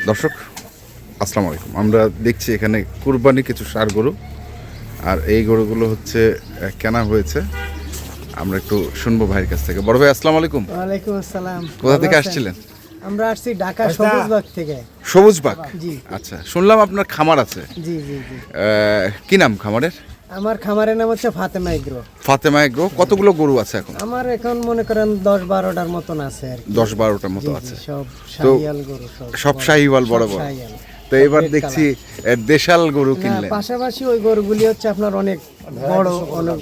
দর্শক আসসালামু আলাইকুম। আমরা দেখছি এখানে কুরবানি কিছু ষাঁড় গরু, আর এই গরুগুলো হচ্ছে কেনা হয়েছে। আমরা একটু শুনবো ভাইয়ের কাছ থেকে। বড় ভাই আসসালামু আলাইকুম। ওয়ালাইকুম আসসালাম। কোথা থেকে আসছিলেন? আমরা আসছি ঢাকা সবুজবাগ থেকে। সবুজবাগ, জি। আচ্ছা, শুনলাম আপনার খামার আছে। জি জি জি। কি নাম খামারের? আমার খামারের নাম হচ্ছে ফাতেমা এগ্রো। ফাতেমা এগ্রো। কতগুলো গরু আছে এখন? আমার এখন মনে করেন 10-12টার মতন আছে আর কি। 10-12টার মতো জি, আছে। জি, সব শাহিয়াল গরু সব শাহিওয়াল বড় বড়। শাহিয়াল। তো এবার দেখছি দেশাল গরু না, কিনলেন। পাশাপাশি ওই গরুগুলি হচ্ছে আপনার অনেক বড়, অনেক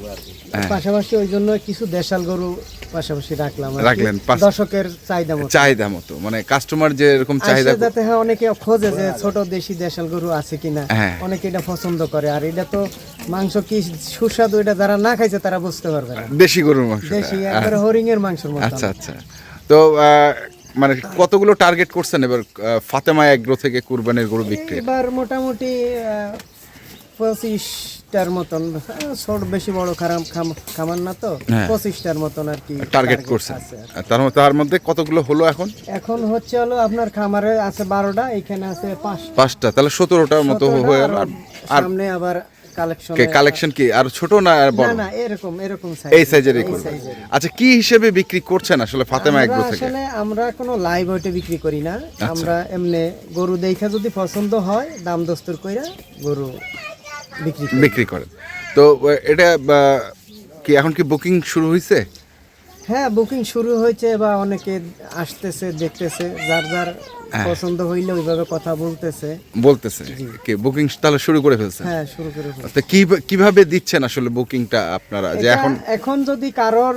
পাশাপাশি ওই জন্য কিছু দেশাল গরু পাশাপাশি রাখলাম আর কি। রাখলেন দর্শকের চাহিদা মতো, মানে কাস্টমার যে এরকম চাহিদা যাতে হ্যাঁ অনেকে খোঁজে যে ছোট দেশি দেশাল গরু আছে কিনা, হ্যাঁ। অনেকে এটা পছন্দ করে। আর এটা তো মাংস কি সুস্বাদু, এটা যারা না খাইছে তারা বুঝতে পারবে না। দেশি গরুর মাংস। দেশি একবারে হরিং এর মাংসের মতো। আচ্ছা আচ্ছা। তো মানে কতগুলো টার্গেট করছেন এবার ফাতেমা এগ্রো থেকে কুরবানির গরু বিক্রি? এবার মোটামুটি 25টার মতন, ছোট বেশি বড় খামার না তো, 25টার মতন আর কি টার্গেট করছেন। তার মধ্যে কতগুলো হলো এখন? এখন হচ্ছে হলো আপনার খামারে আছে 12টা, এখানে আছে 5টা, তাহলে 17টার মতো হয়ে গেল। আর সামনে আবার কালেকশন কি আর ছোট না আর বড়? না না, এরকম সাইজ, এই সাইজেরই করবে। আচ্ছা, কি হিসেবে বিক্রি করছেন আসলে ফাতেমা এগ্রো থেকে? আসলে আমরা কোনো লাইভ ওয়েটে বিক্রি করি না। আমরা এমনি গরু দেখা যদি পছন্দ হয় দাম দস্তুর কইরা গরু বিক্রি করেন। তো এটা কি এখন কি বুকিং শুরু হয়েছে? হ্যাঁ, বুকিং শুরু হয়েছে বা অনেকে আসতেছে, দেখতেছে, যার যার পছন্দ হইলে ওইভাবে কথা বলতেছে। কি বুকিং তাহলে শুরু করে ফেলছেন? হ্যাঁ, শুরু করে ফেলছে। তো কিভাবে দিচ্ছেন আসলে বুকিংটা আপনারা, যে এখন যদি কারোর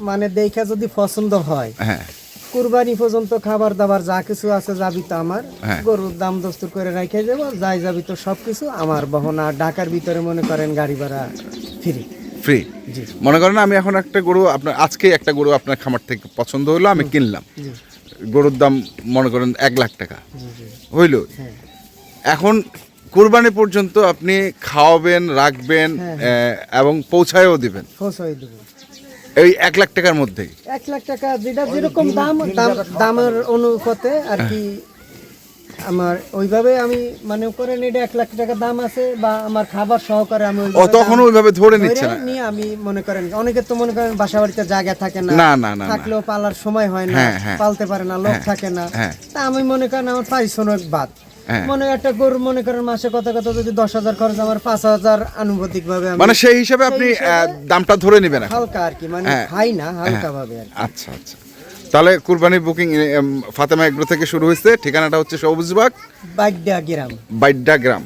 মানে দেখা যদি পছন্দ হয়, হ্যাঁ, কুরবানি পর্যন্ত খাবার দাবার যা কিছু আছে যাবি তো আমার, হ্যাঁ। গরুর দাম দস্তুর করে রেখে দেবো, যাই যাবি তো সবকিছু আমার বহন। আর ঢাকার ভিতরে মনে করেন গাড়ি ভাড়া ফ্রি। জি। মনে করেন আমি এখন একটা গরু আপনার, আজকে একটা গরু আপনার খামার থেকে পছন্দ হলো, আমি কিনলাম, গরুর দাম মনে করেন 1 লাখ টাকা হইল। এখন কুরবানি পর্যন্ত আপনি খাওয়াবেন, রাখবেন এবং পৌঁছায়ও দিবেন এই 1 লাখ টাকার মধ্যেই। 1 লাখ টাকা যেটা যেরকম দামের অনুপাতে আর কি। আমার ওইভাবে আমি মানে করেন এটা 1 লাখ টাকা দাম আছে, বা আমার খাবার সহকারে আমি তখন ওইভাবে ধরে নিচ্ছে না। নিয়ে আমি মনে করেন অনেকে তো মনে করেন বাসা বাড়িতে জায়গা থাকে না, থাকলেও পালার সময় হয় না, পালতে পারে না, লোক থাকে না। তা আমি মনে করেন আমার পারিশ্রমিক বাদ মনে একটা গরু মনে করেন মাসে কথা যদি 10,000 খরচ, আমার 5,000 আনুপাতিক ভাবে মানে সেই হিসাবে আপনি দামটা ধরে নেবেন হালকা আর কি, মানে খাই না হালকা ভাবে। আচ্ছা আচ্ছা। তাহলে কুরবানি বুকিং ফাতেমা এগ্রো থেকে শুরু হয়েছে। ঠিকানাটা হচ্ছে সবুজবাগ, বাইড্ডা গ্রাম,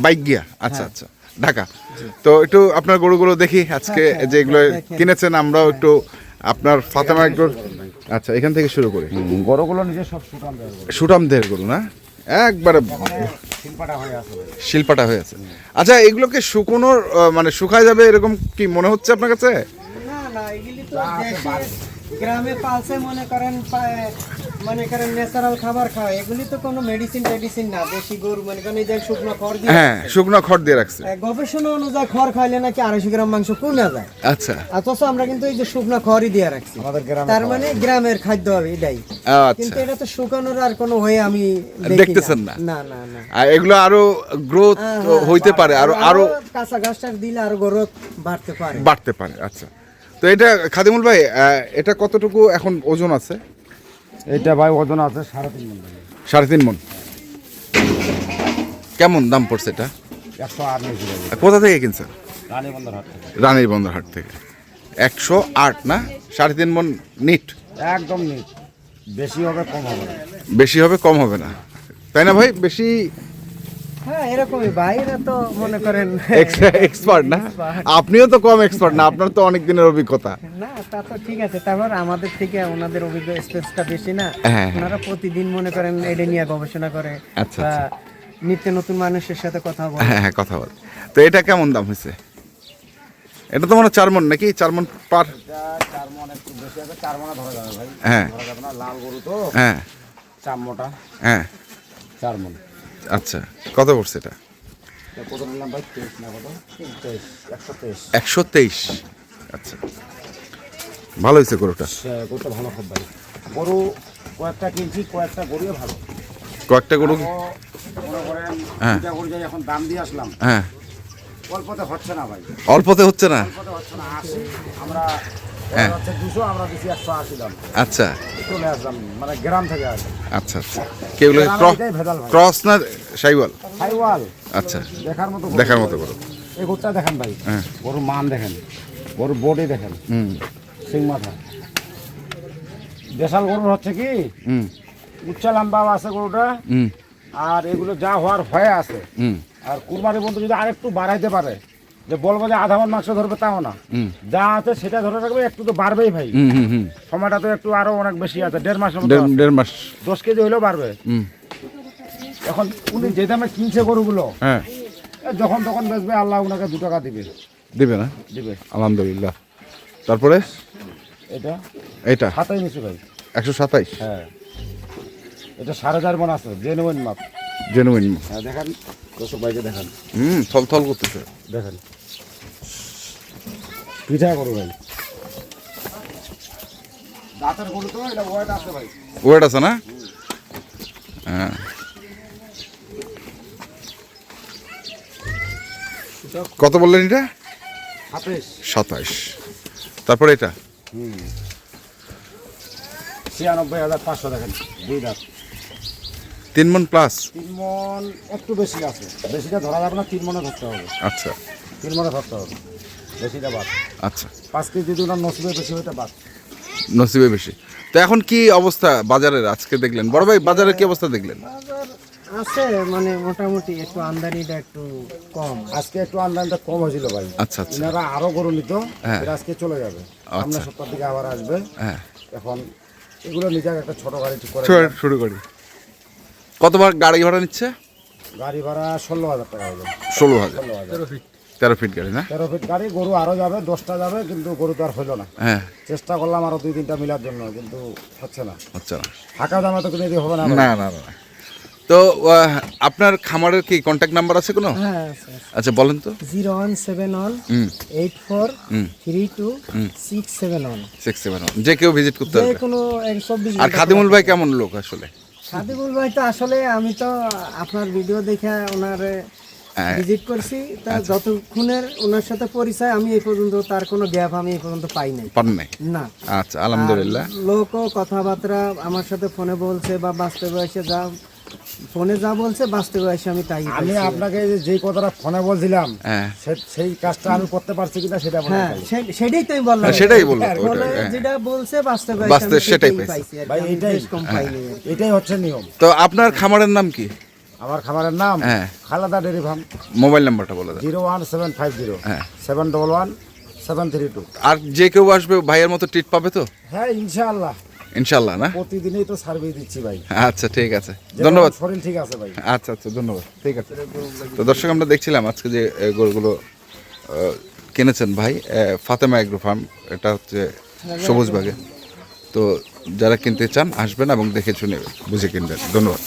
বাইগিয়া। আচ্ছা আচ্ছা, ঢাকা। তো একটু আপনার গরুগুলো দেখি আজকে, যেগুলো কিনেছেন আমরাও একটু আপনার ফাতেমা এগ্রো। আচ্ছা, এখান থেকে শুরু করি। গরুগুলো নিজে সব সুটামদের গরু না, একবারে শিল্পাটা হয়ে আছে। আচ্ছা, এগুলোকে শুকনোর মানে শুকায় যাবে এরকম কি মনে হচ্ছে আপনার কাছে? না না, এগুলি তো গ্রামে পালছে, মনে করেন ন্যাচারাল খাবার খায়, এগুলি তো কোনো মেডিসিন না। দেশি গরু মনে করেন এই যে শুকনো খড় দিয়ে, শুকনো খড় দিয়ে রাখছে। গবেষণা অনুযায়ী খড় খাইলে নাকি 250 গ্রাম মাংস কমে যায়। আচ্ছা, অথচ আমরা কিন্তু এই যে শুকনো খড়ই দিয়ে রাখছি, তার মানে গ্রামের খাদ্য হবে এটাই। কিন্তু এটা তো শুকানোর আর কোনো হয়ে আমি দেখতেছেন না। না না না, এগুলো আরো গ্রোথ হইতে পারে, আরো কাঁচা ঘাসটা দিলে আরো গ্রোথ বাড়তে পারে। আচ্ছা, তো এটা খাদিমুল ভাই, এটা কতটুকু এখন ওজন আছে? এটা ভাই ওজন আছে 3.5 মণ। 3.5 মণ। কেমন দাম পড়ছে এটা? 108। কোথা থেকে কিনছেন? রানীর বন্দর হাট থেকে। 108 না, 3.5 মণ নিট? একদম নিট। বেশি হবে কম হবে না, তাই না ভাই? বেশি হ্যাঁ এরকমই ভাই, এরা তো মনে করেন এক্সপার্ট না, আপনিও তো কম এক্সপার্ট না, আপনার তো অনেক দিনের অভিজ্ঞতা। না তা তো ঠিক আছে, তারপর আমাদের থেকে ওনাদের অভিজ্ঞতা স্পেসটা বেশি না। ওনারা প্রতিদিন মনে করেন এটা নিয়ে গবেষণা করে, আচ্ছা, নিত্য নতুন মানুষের সাথে কথা বলে। কথা বলে। তো এটা কেমন দাম হয়েছে? এটা তো মনে 4 মণ নাকি? 4 মণ পার? 4 মণ একটু বেশি আছে, 4 মণে ধরা যাবে ভাই। ধরা যাবে না, লাল গরু তো। চামড়াটা 4 মণ। আচ্ছা, কত পড়ছে এটা? কত নিলাম ভাই? 23 না কত? 123। আচ্ছা, ভালো হয়েছে গরুটা। গরুটা ভালো খুব ভাই। গরু কয়েকটা কিনছি, কয়েকটা গরুও ভালো। কয়েকটা গরু মনে করেন হ্যাঁ। দুইটা গরু যাই এখন দাম দিয়ে আসলাম, হ্যাঁ অল্পতে হচ্ছে না ভাই, অল্পতে হচ্ছে না। অল্পতে হচ্ছে না। 80 আমরা হ্যাঁ। হচ্ছে 200, আমরা দিচ্ছি 180 দাম। আচ্ছা চলে আসলাম মানে গ্রাম থেকে আসলাম। আচ্ছা আচ্ছা কেউ এটাই ভেজাল ভাই। ক্রস না শাইওয়াল? হাইওয়াল আচ্ছা দেখার মতো গরু। দেখার মতো গরু। এই গরুটা দেখেন ভাই, হ্যাঁ। গরুর মান দেখেন, গরুর বডি দেখেন, হুম সিং মাথা। দেশাল গরুর হচ্ছে কি হুম উচ্চা লম্বাও আছে গরুটা, হুম আর এগুলো যা হওয়ার ভয়ে আছে। হুম আর কুরবানি বন্ধু যদি আরেকটু বাড়াইতে পারে, যে বলবো যে আধা মণ মাংস ধরবে তাও না, হুম যা আছে সেটা ধরে রাখবে, একটু তো বাড়বেই ভাই। হুম হুম হুম সময়টা তো একটু আরো অনেক বেশি আছে, 1.5 মাসের মতো আছে। 1.5 মাস 10 কেজি হইলেও বাড়বে। হুম এখন উনি যে দামে কিনছে গরুগুলো, হ্যাঁ যখন তখন বেচবে, আল্লাহ উনাকে 2 টাকা দিবে দিবে না? দিবে। আলহামদুলিল্লাহ। তারপরে এটা এইটা হাতাই নিছে ভাই। 127 হ্যাঁ, এটা 4.5 মণ আছে, জেনুইন মাপ। জেনুইন। হ্যাঁ দেখেন, দর্শক ভাইকে দেখেন, থল থল করতেছে। দেখেন পিঠা গরু ভাই, দাঁতের গরু তো, এটা ওয়েট আছে ভাই। ওয়েট আছে না? হ্যাঁ কত বললেন এটা? 27। তারপরে এটা 96,500 দেখেন, 2 দাঁত, 3 মণ প্লাস। 3 মণ একটু বেশি আছে, বেশিটা ধরা যাবে না, 3 মণে ধরতে হবে, আচ্ছা 3 মণে ধরতে হবে, বেশিটা বাদ। আচ্ছা 5 কেজি যদি ওনার নসিবে বেশি হইতে বাদ। নসিবে বেশি। তো এখন কি অবস্থা বাজারের আজকে দেখলেন? বড় ভাই বাজারের কি অবস্থা দেখলেন? বাজার আছে মানে মোটামুটি একটু আমদানিটা একটু কম। আজকে একটু আমদানিটা কম হয়েছিল ভাই। আচ্ছা আচ্ছা এনারা আরো গরু নিত, হ্যাঁ। এরা আজকে চলে যাবে, সামনের সপ্তাহ দিকে আবার আসবে। হ্যাঁ এখন এগুলো নিজে একটা ছোট গাড়ি ঠিক করে শুরু করি। কতবার গাড়ি ভাড়া নিচ্ছে? গাড়ি ভাড়া 16,000 টাকা হবে। 16,000। 16,000 13 ফিট গাড়ি না? 13 ফিট গাড়ি, গরু আরো যাবে, 10টা যাবে, কিন্তু গরু তো আর হইলো না। হ্যাঁ চেষ্টা করলাম আরো 2-3টা মিলার জন্য, কিন্তু হচ্ছে না। আচ্ছা ফাঁকা দামে তো কিনে দিয়ে হবে না। না না না। তো আপনার খামারের কি কন্ট্যাক্ট নাম্বার আছে কোনো? হ্যাঁ আছে। আচ্ছা বলেন তো। 0171 হুম 84 32 671। 671 যে কেউ ভিজিট করতে যে পারবে। কোনো 24 আর খাদিমুল ভাই কেমন লোক আসলে? সাদিকুল ভাই তো আসলে আমি তো আপনার ভিডিও দেখে ওনার হ্যাঁ। ভিজিট করছি, তা যতক্ষণের ওনার সাথে পরিচয় আমি এই পর্যন্ত তার কোনো গ্যাপ আমি এই পর্যন্ত পাই নাই। পান নাই? না। আচ্ছা আলহামদুলিল্লাহ। লোকও কথাবার্তা আমার সাথে ফোনে বলছে বা বাস্তবে এসে যা ফোনে যা বলছে বাস্তবে এসে আমি তাই আমি পাইছি। আপনাকে যে কথাটা ফোনে বলছিলাম, হ্যাঁ সেই কাজটা আমি করতে পারছি কিনা সেটা বলে হ্যাঁ সেটাই তো আমি বললাম। সেটাই বললো তো, ফোনে ওটাই, হ্যাঁ। যেটা বলছে বাস্তবে বাস্তবে আমি সেটাই সেটাই পাইছি। পাইছি আর কি। ভাই, আমি এইটাই- বেশ কম পাইনি আর কি। এটাই হচ্ছে নিয়ম। তো আপনার খামারের নাম কি? আমার খামারের নাম হ্যাঁ। Khaleda dairy farm. মোবাইল নাম্বারটা বলে দেন। 01750 হ্যাঁ। 711 732। আর যে কেউ আসবে ভাইয়ের মতো ট্রিট পাবে তো? হ্যাঁ ইনশাআল্লাহ, ইনশাল্লাহ না? প্রতিদিনই তো সার্ভিস দিচ্ছি ভাই। আচ্ছা ঠিক আছে, যেমন ধন্যবাদ। শরীর ঠিক আছে ভাই। আচ্ছা আচ্ছা ধন্যবাদ, ঠিক আছে। তো দর্শক আমরা দেখছিলাম আজকে যে গরুগুলো কিনেছেন ভাই ফাতেমা এগ্রো ফার্ম, এটা হচ্ছে সবুজবাগে। তো যারা কিনতে চান আসবেন এবং দেখে শুনে বুঝে কিনবেন। ধন্যবাদ।